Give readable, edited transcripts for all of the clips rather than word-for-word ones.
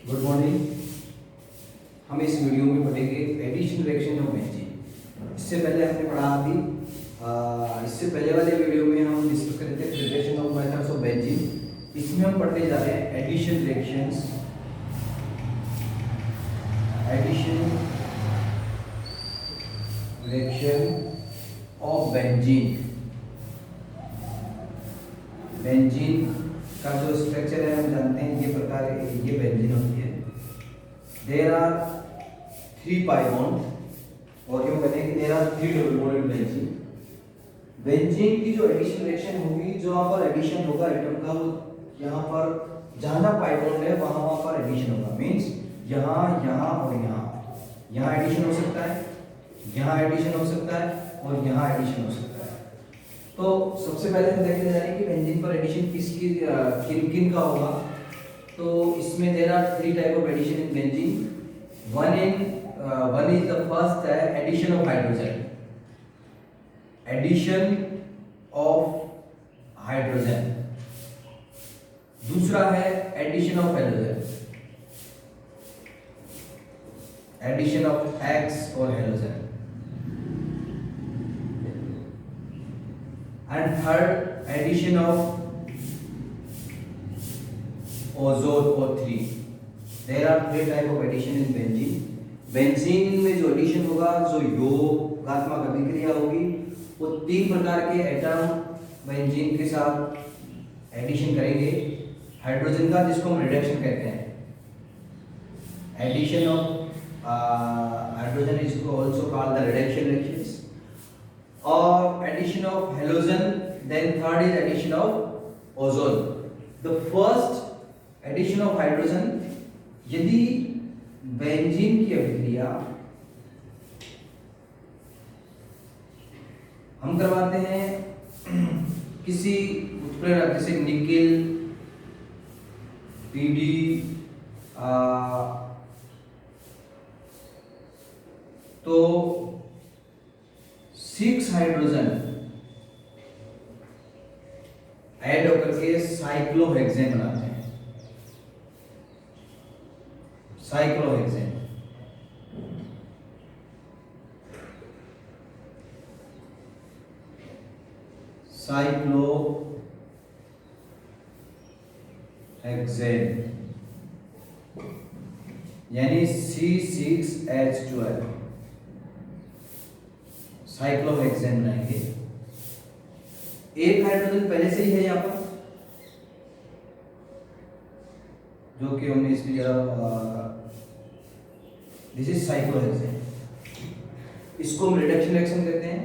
Good morning. हम इस video में पढ़ेंगे एडिशन रिएक्शन ऑफ बेंजीन। इससे पहले हमने पढ़ा अभी इससे पहले वाले वीडियो में हम डिस्कस कर रहे थे preparation of methods of benzene. इसमें हम पढ़ने जा रहे हैं addition reactions, addition reaction of benzene. Benzene का जो स्ट्रक्चर है हम जानते हैं, ये प्रकार ये बेंजीन होती है। देयर आर 3 pi बॉन्ड और क्यों कहते हैं कि there are 3 double bond in benzene. Benzene की जो एडिशन रिएक्शन होगी, जो यहाँ पर एडिशन होगा एटम का, यहाँ पर जहाँ पाई बॉन्ड है वहाँ पर एडिशन होगा। मीन्स यहाँ यहाँ और यहाँ एडिशन हो सकता है, यहाँ एडिशन हो सकता है और यहाँ एडिशन हो सकता है। तो सबसे पहले हम देखने जा रहे हैं कि बेंजीन पर एडिशन किसकी किन किन का होगा। तो इसमें there are 3 type of addition in benzene. One is the first है addition of hydrogen, addition of hydrogen. दूसरा है addition of halogen, addition of X और halogen. And third addition of ozone और 3। There are 3 type of addition in benzene. Benzene में जो addition होगा, जो योगात्मक अभिक्रिया होगी, वो 3 प्रकार के एटम बेंजीन के साथ एडिशन करेंगे। हाइड्रोजन का, जिसको हम रिडक्शन कहते हैं, addition of hydrogen is also called the reduction reactions. और addition of halogen, then third is addition of ozone. The first addition of hydrogen, यदि बेंजीन की अभिक्रिया हम करवाते हैं किसी उत्प्रेरक जैसे निकेल, पीडी, तो 6 हाइड्रोजन ऐड होकर के साइक्लोहेक्सेन बनाते हैं। साइक्लोहेक्सेन यानी C6H12 साइक्लोहेक्सेन बनाएंगे। एक हाइड्रोजन पहले से ही है यहाँ पर, जो कि हमने इसकी जगह, दिस इज साइक्लोहेक्सेन। इसको हम रिडक्शन रिएक्शन कहते हैं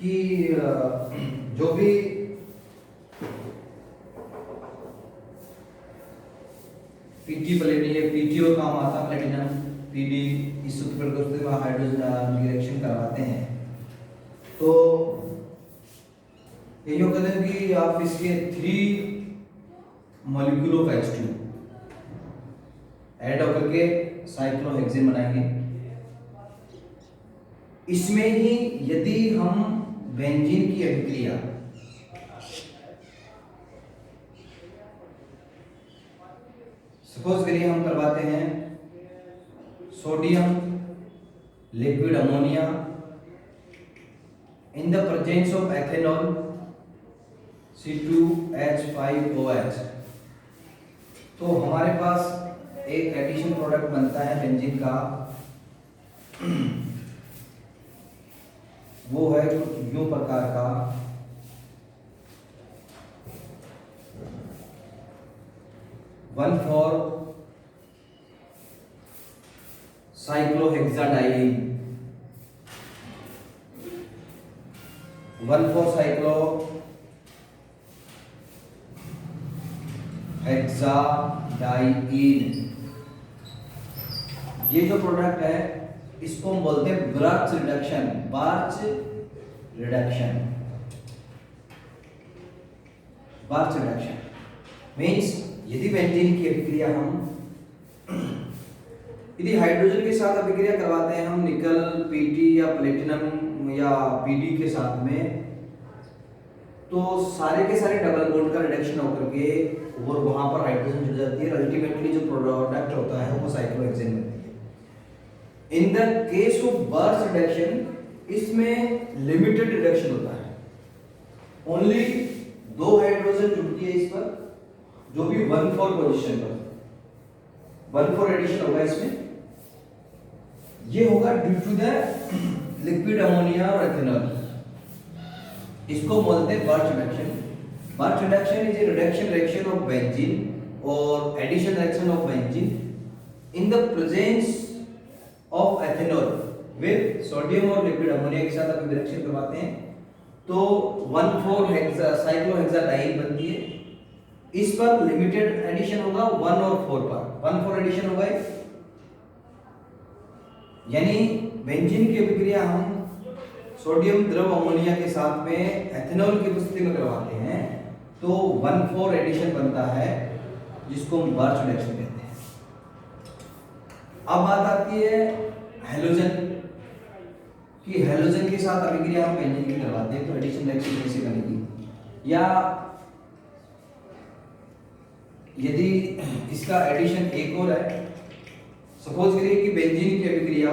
कि जो भी पीटी प्लेटिनम, पीटीओ काम आता प्लेटिनम, पीडी, इस उत्प्रेरक में हाइड्रोजन रिएक्शन करवाते हैं। तो यही होता है कि आप इसके 3 मॉलिक्यूल ऑफ H2 ऐड होकर के साइक्लोहेक्सेन बनाएंगे। इसमें ही यदि हम बेंजीन की अभिक्रिया सपोज करिए हम करवाते हैं sodium liquid ammonia in the presence of ethanol C2H5OH, तो हमारे पास एक एडिशन प्रोडक्ट बनता है बेंजीन का। वो है यूं प्रकार का, one four cyclohexadiene, one four cyclohexadiene. ये जो प्रोडक्ट है इसको हम बोलते हैं Birch reduction, Birch reduction. Birch reduction means यदि बेंजीन की अभिक्रिया यदि हाइड्रोजन के साथ अभिक्रिया करवाते हैं हम निकल, पीटी या प्लेटिनम या पीडी के साथ में, तो सारे के सारे डबल बॉन्ड का रिडक्शन होकर के और वहां पर हाइड्रोजन जुड़ जाती है, अल्टीमेटली जो प्रोडक्ट होता है वो साइक्लोहेक्सेन बनती है। In the case of burst reduction इसमें लिमिटेड रिडक्शन होता है, ओनली 2 हाइड्रोजन जुड़ती है इस पर, जो भी 1,4 पोजीशन पर 1,4 एडिशन होगा इसमें। ये होगा due to the liquid ammonia और एथेनॉल। इसको बोलते हैं burst reduction. Burst reduction is a reduction reaction of benzene और addition reaction of benzene in the presence of ethanol with sodium और लिक्विड अमोनिया के साथ अभी रिएक्शन करवाते हैं तो 1,4 हेक्सा साइक्लोहेक्साडाइन बनती है। इस पर लिमिटेड एडिशन होगा 1 और 4 पर 1,4 एडिशन होगा, यानी बेंजीन की अभिक्रिया हम सोडियम द्रव अमोनिया के साथ में एथेनॉल की उपस्थिति में करवाते हैं तो 1,4 एडिशन बनता है, जिसको हम बर्स्ट रिडक्शन कहते हैं। अब बात आती है हैलोजन कि हैलोजन के साथ अभिक्रिया हम बेंजीन की करवाते हैं तो एडिशन रिएक्शन कैसे बनेगी, या यदि इसका एडिशन एक और है, सपोज करिए कि बेंजीन की अभिक्रिया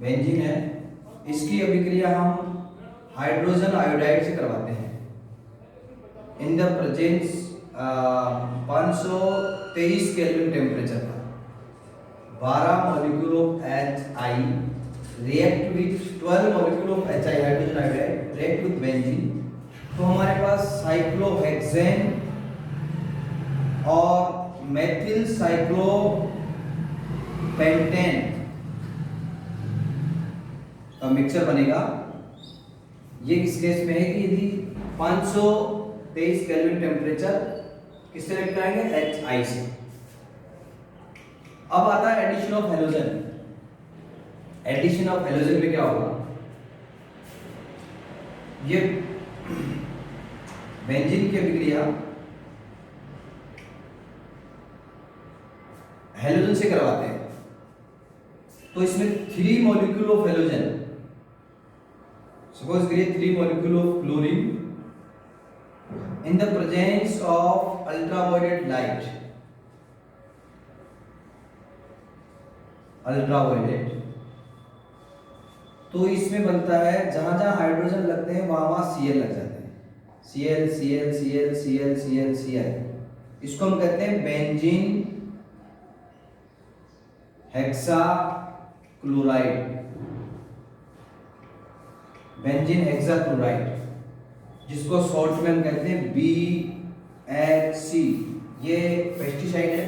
बेंजीन है, इसकी अभिक्रिया हम हाइड्रोजन आयोडाइड से करवाते हैं in the presence 523 kelvin temperature पर। 12 molecule of HI react with 12 molecule of HI hydrogen iodide react with benzene, तो हमारे पास साइक्लोहेक्सेन और मेथिल साइक्लोपेंटेन का मिक्सचर बनेगा। ये किस केस में है कि यदि 523 केल्विन टेम्परेचर किससे रिएक्ट कराएंगे, HI से। अब आता है addition of halogen. Addition of halogen में क्या होगा, ये बेंजीन की अभिक्रिया हैलोजन से करवाते हैं तो इसमें 3 मॉलिक्यूल ऑफ हैलोजन, सपोज करिए 3 molecule of chlorine in the presence of ultraviolet light, ultraviolet, तो इसमें बनता है जहां जहां हाइड्रोजन लगते हैं वहां वहां Cl लग जाते हैं, Cl Cl Cl Cl Cl Cl। इसको हम कहते हैं benzene hexa chloride, benzene hexa chloride, जिसको शॉर्ट में हम कहते हैं BHC। ये पेस्टिसाइड है,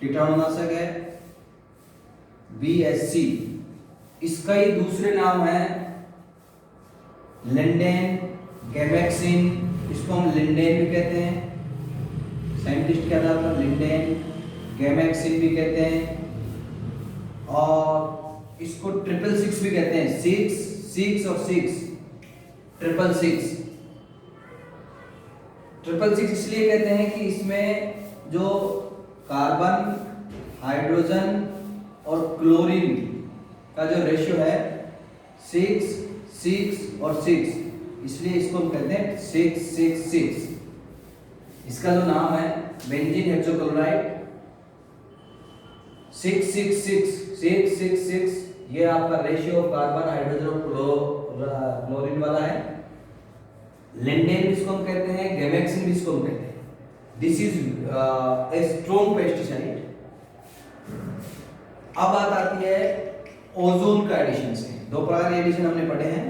कीटाणुनाशक है, BHC। इसका ही दूसरे नाम है लिंडेन गैमेक्सिन, इसको हम लिंडेन भी कहते हैं, साइंटिस्ट के आधार पर लिंडेन गैमेक्सिन भी कहते हैं, और इसको 666 भी कहते हैं, 6 और 6 666। 666 इसलिए कहते हैं कि इसमें जो कार्बन, हाइड्रोजन और क्लोरीन का जो रेशियो है 6 6 और 6, इसलिए इसको हम कहते हैं 666। इसका जो नाम है बेंजीन हेक्सोक्लोराइड 666, ये आपका रेशियो ऑफ कार्बन, हाइड्रोजन और क्लोरीन वाला है। लिंडेन इसको हम कहते हैं, गैमेक्सिन भी इसको हम कहते हैं। This is a strong pesticide. अब बात आती है ओजोन का एडिशन से। 2 प्रकार के एडिशन हमने पढ़े हैं,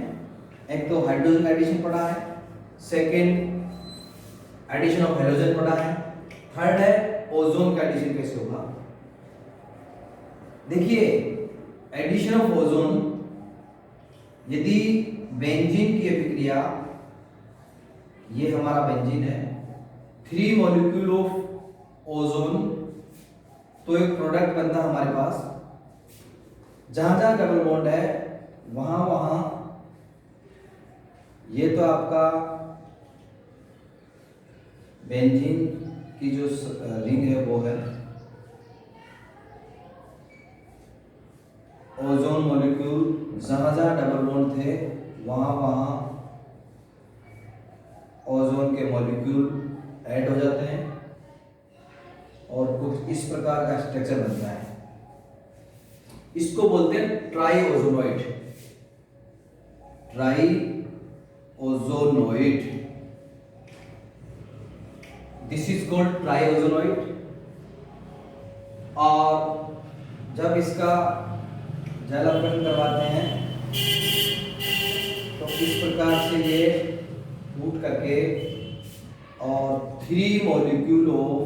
एक तो हाइड्रोजन का एडिशन पढ़ा है, सेकेंड एडिशन ऑफ हैलोजन पढ़ा है, थर्ड है ओजोन का एडिशन कैसे होगा। देखिए एडिशन ऑफ ओजोन, यदि बेंजीन की अभिक्रिया, ये हमारा बेंजीन है, 3 मॉलिक्यूल ऑफ ओजोन, तो एक प्रोडक्ट बनता है हमारे पास। जहां जहां डबल बॉन्ड है वहां वहां, ये तो आपका बेंजीन की जो रिंग है वो है, ओजोन मॉलिक्यूल जहाँ जहाँ डबल बॉन्ड थे वहाँ वहाँ ओजोन के मॉलिक्यूल ऐड हो जाते हैं और कुछ इस प्रकार का स्ट्रक्चर बनता है। इसको बोलते हैं triozonide. Triozonide, this is called triozonide. और जब इसका जलावरण करवाते हैं तो इस प्रकार से ये फूट करके और 3 मॉलिक्यूल ऑफ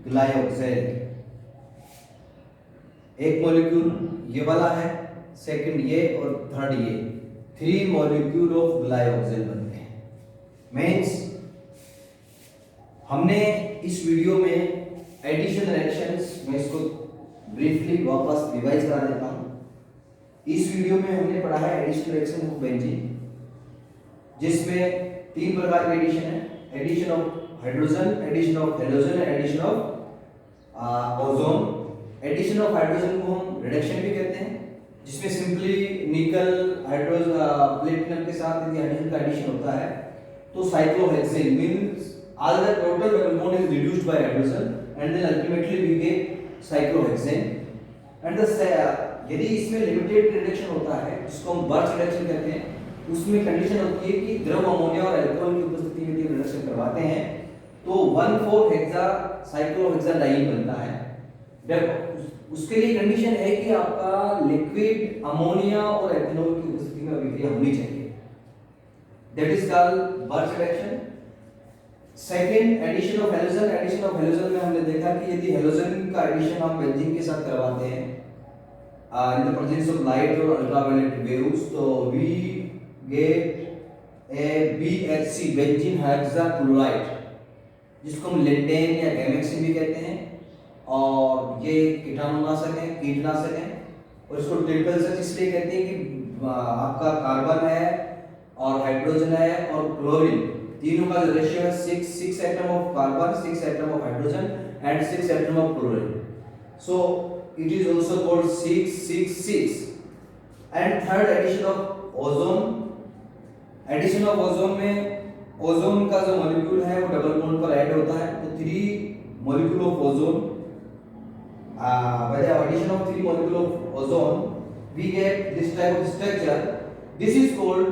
ग्लाइकोजेन, एक मॉलिक्यूल ये वाला है, सेकंड ये और थर्ड ये, 3 मॉलिक्यूल ऑफ ग्लाइकोजेन बनते हैं। मीन्स हमने इस वीडियो में एडिशन रिएक्शंस, मैं इसको ब्रीफली वापस रिवाइज करा देता हूं। इस वीडियो में हमने पढ़ा है एडिशन रिएक्शन ऑफ बेंजीन, जिसमें 3 प्रकार के एडिशन है, addition of hydrogen, addition of halogen and addition of ozone. Addition of hydrogen को हम रिडक्शन भी कहते हैं, जिसमें सिंपली निकल हाइड्रोजन प्लेटिनम के साथ यदि हाइड्रोजन का एडिशन होता है तो cyclohexane means all the total double bond is reduced by hydrogen and then ultimately we get cyclohexane and the यदि इसमें लिमिटेड रिडक्शन होता है जिसको हम बर्च रिडक्शन कहते हैं, उसमें कंडीशन होती है कि द्रव अमोनिया और अल्कोहल की उपस्थिति में यदि रिडक्शन करवाते हैं तो 1,4 हेक्सा साइक्लोहेक्साडाइन बनता है। उसके लिए कंडीशन है कि आपका लिक्विड अमोनिया और एथेनॉल की उपस्थिति में अभिक्रिया होनी चाहिए, that is called Birch reduction. Second addition of halogen. Addition of halogen में हमने देखा कि यदि हैलोजन का एडिशन हम बेंजीन के साथ करवाते हैं in the presence of light और अल्ट्रावायलेट वेव्स, तो we get a BHC benzene hexachloride, जिसको हम लेंटेन या गैमेक्सिन भी कहते हैं। और ये कीटाणुनाशक है, कीटनाशक है। और इसको ट्रिपल सच इसलिए कहते हैं कि आपका कार्बन है और हाइड्रोजन है और क्लोरीन, तीनों का जो रेशियो है 6 atom of carbon, 6 atom of hydrogen and 6 atom of chlorine, so it is also called 666। And third addition of ozone. Addition of ozone में ओजोन का जो मॉलिक्यूल है वो डबल बॉन्ड पर ऐड होता है, तो 3 molecule of ozone, by the addition of 3 molecule of ozone we get this type of structure. This is called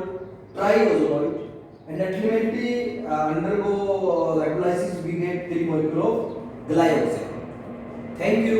triozonoid and ultimately undergo electrolysis we get 3 molecule of glycogen. Thank you.